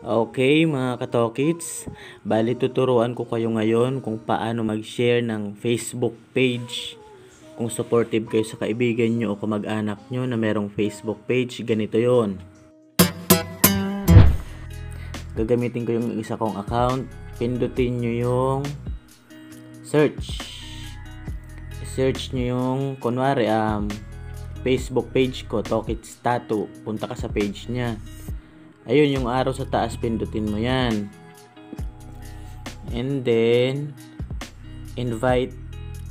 Okay mga katokits, bali tuturuan ko kayo ngayon kung paano mag-share ng Facebook page. Kung supportive kayo sa kaibigan nyo o kamag-anak nyo na merong Facebook page, ganito yon. Gagamitin ko yung isa kong account, pindutin nyo yung search. I-search nyo yung, kunwari, Facebook page ko, Tokits Tattoo. Punta ka sa page nya. Ayun, yung arrow sa taas, pindutin mo yan. And then, invite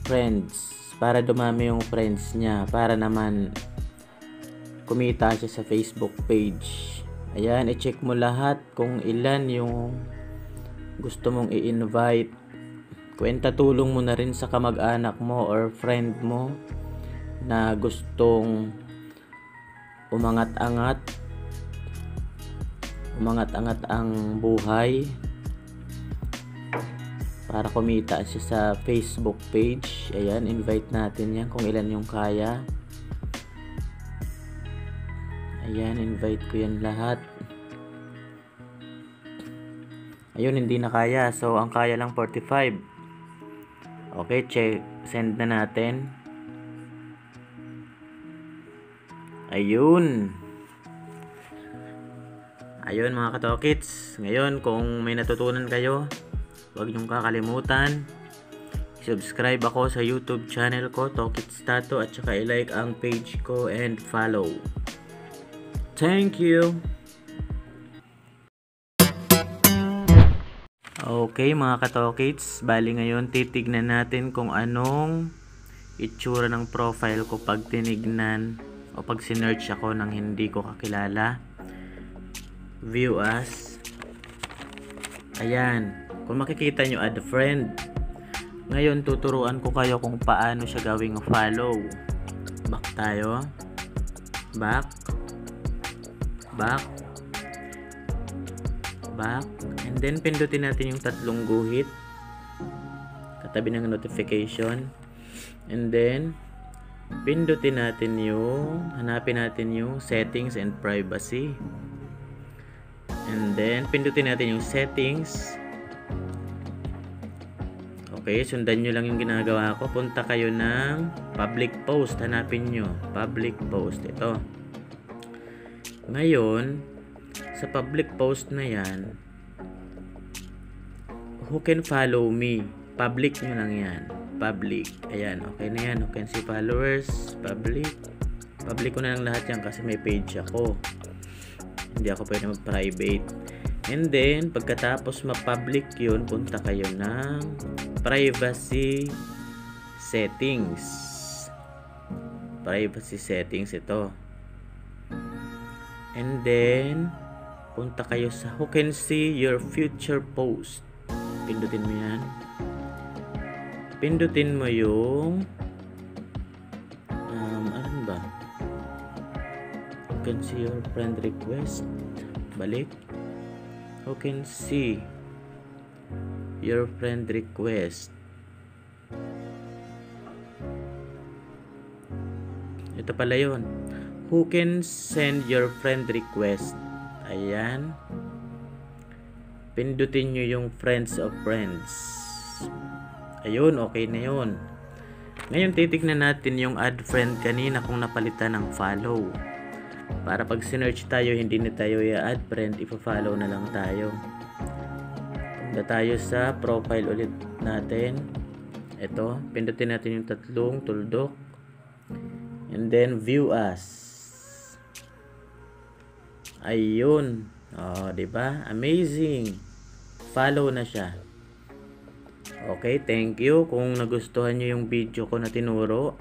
friends. Para dumami yung friends niya. Para naman, kumita siya sa Facebook page. Ayan, i-check mo lahat kung ilan yung gusto mong i-invite. Kwenta tulong mo na rin sa kamag-anak mo or friend mo na gustong umangat-angat ang buhay para kumita siya sa Facebook page. Ayan, invite natin yan kung ilan yung kaya. Ayan, invite ko yan lahat. Ayun, hindi na kaya. So, ang kaya lang 45. Okay, check. Send na natin. Ayun. Ayun mga katokits, ngayon kung may natutunan kayo, huwag niyong kakalimutan subscribe ako sa YouTube channel ko, Tokits Tattoo, at saka i-like ang page ko and follow. Thank you! Okay mga katokits, bali ngayon titignan natin kung anong itsura ng profile ko pag tinignan o pag sinearch ako ng hindi ko kakilala. View as. Ayan, kung makikita nyo, add friend. Ngayon tuturuan ko kayo kung paano siya gawing follow. Back tayo. Back. And then pindutin natin yung tatlong guhit katabi ng notification. And then pindutin natin yung, hanapin natin yung settings and privacy. And then, pindutin natin yung settings. Okay, sundan nyo lang yung ginagawa ko. Punta kayo ng public post. Hanapin nyo. Public post. Ito. Ngayon, sa public post na yan, who can follow me? Public nyo lang yan. Public. Ayan, okay na yan. Who can see followers? Public. Public ko na lang lahat yan kasi may page ako. Hindi ako pwede mag-private. And then, pagkatapos ma-public yun, punta kayo ng privacy settings. Privacy settings ito. And then, punta kayo sa who can see your future post. Pindutin mo yan. Pindutin mo yung ano ba? Who can see your friend request. Balik. Who can see your friend request. Ito pala yun. Who can send your friend request. Ayan. Pindutin nyo yung friends of friends. Ayun, okay na yun. Ngayon titignan natin yung add friend kanina kung napalitan ng follow. Para pag sinearch tayo, hindi na tayo i-add friend, ipa-follow na lang tayo. Punta tayo sa profile ulit natin. Ito, pindutin natin yung tatlong tuldok. And then view as. Ayun. Oh, 'di ba? Amazing. Follow na siya. Okay, thank you. Kung nagustuhan niyo yung video ko na tinuro,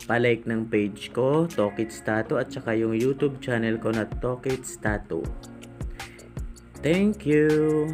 palike ng page ko, Tokits Tattoo, at saka yung YouTube channel ko na Tokits Tattoo. Thank you!